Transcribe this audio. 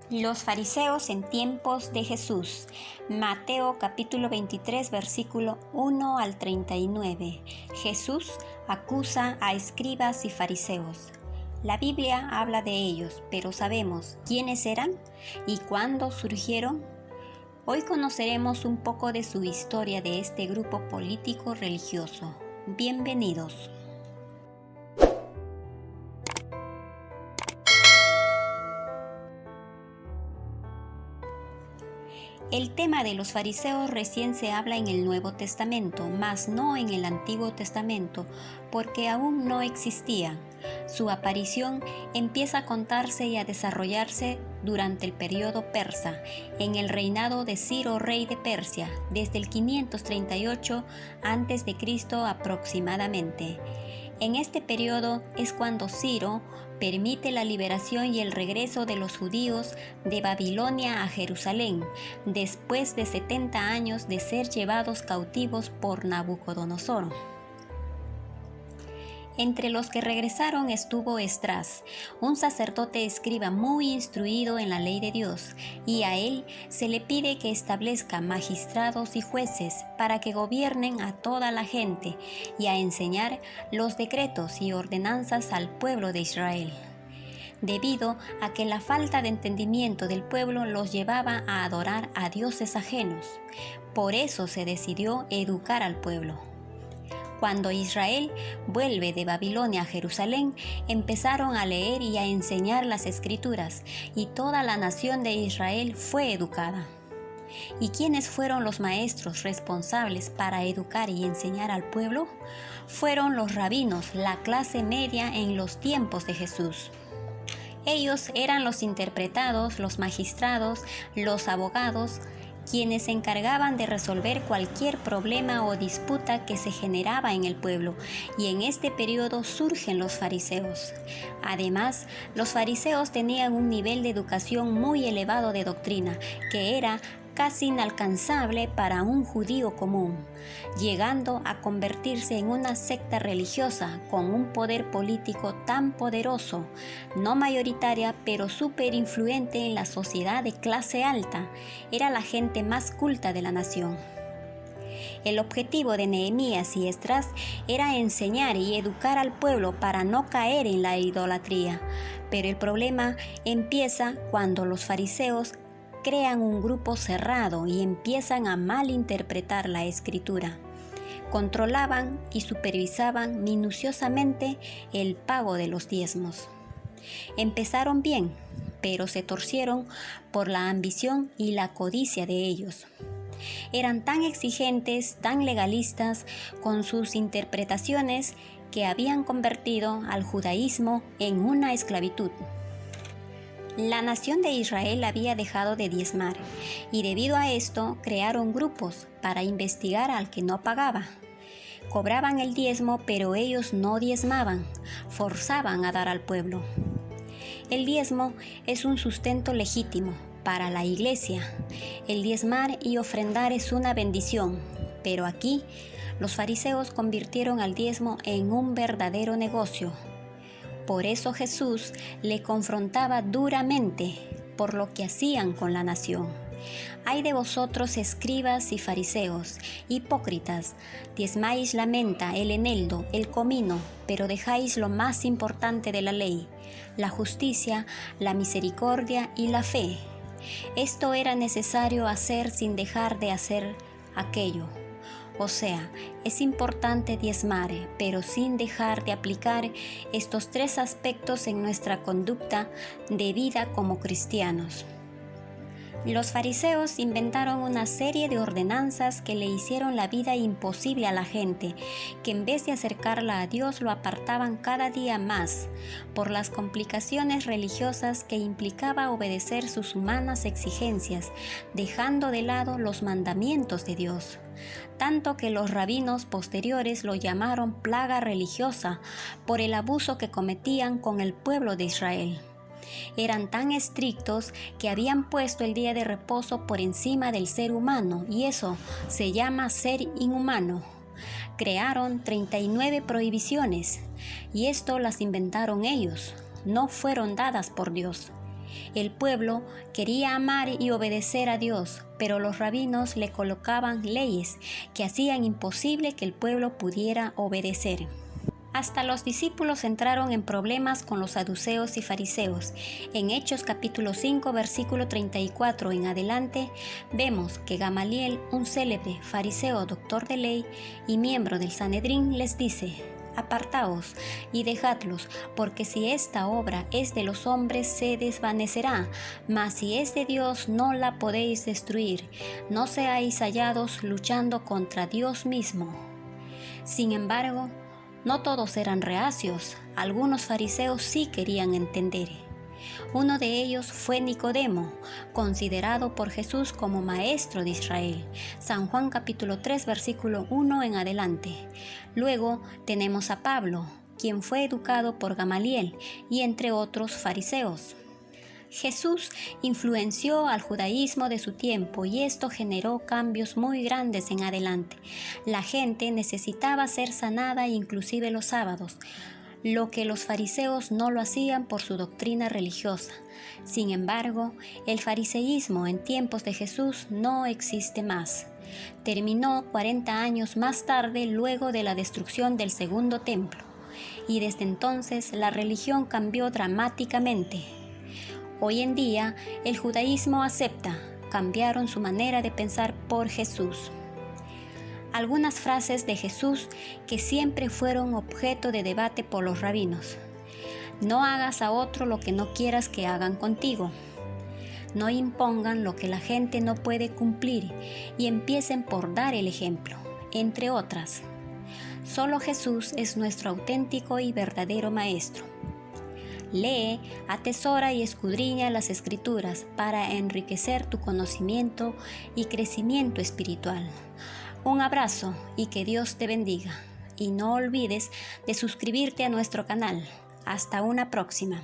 Los fariseos en tiempos de Jesús. Mateo capítulo 23 versículo 1 al 39. Jesús acusa a escribas y fariseos. La Biblia habla de ellos, pero ¿sabemos quiénes eran y cuándo surgieron? Hoy conoceremos un poco de su historia de este grupo político religioso. Bienvenidos. El tema de los fariseos recién se habla en el Nuevo Testamento, mas no en el Antiguo Testamento, porque aún no existía. Su aparición empieza a contarse y a desarrollarse durante el periodo persa, en el reinado de Ciro, rey de Persia, desde el 538 a.C. aproximadamente. En este periodo es cuando Ciro permite la liberación y el regreso de los judíos de Babilonia a Jerusalén, después de 70 años de ser llevados cautivos por Nabucodonosor. Entre los que regresaron estuvo Esdras, un sacerdote escriba muy instruido en la ley de Dios, y a él se le pide que establezca magistrados y jueces para que gobiernen a toda la gente y a enseñar los decretos y ordenanzas al pueblo de Israel, debido a que la falta de entendimiento del pueblo los llevaba a adorar a dioses ajenos. Por eso se decidió educar al pueblo. Cuando Israel vuelve de Babilonia a Jerusalén, empezaron a leer y a enseñar las Escrituras, y toda la nación de Israel fue educada. ¿Y quiénes fueron los maestros responsables para educar y enseñar al pueblo? Fueron los rabinos, la clase media en los tiempos de Jesús. Ellos eran los interpretados, los magistrados, los abogados, quienes se encargaban de resolver cualquier problema o disputa que se generaba en el pueblo, y en este periodo surgen los fariseos. Además, los fariseos tenían un nivel de educación muy elevado de doctrina, que era casi inalcanzable para un judío común, llegando a convertirse en una secta religiosa con un poder político tan poderoso, no mayoritaria pero súper influyente en la sociedad de clase alta. Era la gente más culta de la nación. El objetivo de Nehemías y Esdras era enseñar y educar al pueblo para no caer en la idolatría, pero el problema empieza cuando los fariseos crean un grupo cerrado y empiezan a malinterpretar la Escritura. Controlaban y supervisaban minuciosamente el pago de los diezmos. Empezaron bien, pero se torcieron por la ambición y la codicia de ellos. Eran tan exigentes, tan legalistas con sus interpretaciones, que habían convertido al judaísmo en una esclavitud. La nación de Israel había dejado de diezmar, y debido a esto crearon grupos para investigar al que no pagaba. Cobraban el diezmo, pero ellos no diezmaban, forzaban a dar al pueblo. El diezmo es un sustento legítimo para la iglesia. El diezmar y ofrendar es una bendición, pero aquí los fariseos convirtieron al diezmo en un verdadero negocio. Por eso Jesús le confrontaba duramente por lo que hacían con la nación. Ay de vosotros, escribas y fariseos, hipócritas, diezmáis la menta, el eneldo, el comino, pero dejáis lo más importante de la ley, la justicia, la misericordia y la fe. Esto era necesario hacer sin dejar de hacer aquello. O sea, es importante diezmar, pero sin dejar de aplicar estos tres aspectos en nuestra conducta de vida como cristianos. Los fariseos inventaron una serie de ordenanzas que le hicieron la vida imposible a la gente, que en vez de acercarla a Dios lo apartaban cada día más, por las complicaciones religiosas que implicaba obedecer sus humanas exigencias, dejando de lado los mandamientos de Dios. Tanto que los rabinos posteriores lo llamaron plaga religiosa por el abuso que cometían con el pueblo de Israel. Eran tan estrictos que habían puesto el día de reposo por encima del ser humano, y eso se llama ser inhumano. Crearon 39 prohibiciones, y esto las inventaron ellos, no fueron dadas por Dios. El pueblo quería amar y obedecer a Dios, pero los rabinos le colocaban leyes que hacían imposible que el pueblo pudiera obedecer. Hasta los discípulos entraron en problemas con los saduceos y fariseos. En Hechos capítulo 5, versículo 34 en adelante, vemos que Gamaliel, un célebre fariseo doctor de ley y miembro del Sanedrín, les dice: «Apartaos y dejadlos, porque si esta obra es de los hombres se desvanecerá, mas si es de Dios no la podéis destruir. No seáis hallados luchando contra Dios mismo». Sin embargo, no todos eran reacios, algunos fariseos sí querían entender. Uno de ellos fue Nicodemo, considerado por Jesús como maestro de Israel. San Juan capítulo 3, versículo 1 en adelante. Luego tenemos a Pablo, quien fue educado por Gamaliel y entre otros fariseos. Jesús influenció al judaísmo de su tiempo y esto generó cambios muy grandes en adelante. La gente necesitaba ser sanada inclusive los sábados, lo que los fariseos no lo hacían por su doctrina religiosa. Sin embargo, el fariseísmo en tiempos de Jesús no existe más. Terminó 40 años más tarde, luego de la destrucción del segundo templo, y desde entonces la religión cambió dramáticamente. Hoy en día, el judaísmo cambiaron su manera de pensar por Jesús. Algunas frases de Jesús que siempre fueron objeto de debate por los rabinos. No hagas a otro lo que no quieras que hagan contigo. No impongan lo que la gente no puede cumplir y empiecen por dar el ejemplo, entre otras. Solo Jesús es nuestro auténtico y verdadero maestro. Lee, atesora y escudriña las Escrituras para enriquecer tu conocimiento y crecimiento espiritual. Un abrazo y que Dios te bendiga. Y no olvides de suscribirte a nuestro canal. Hasta una próxima.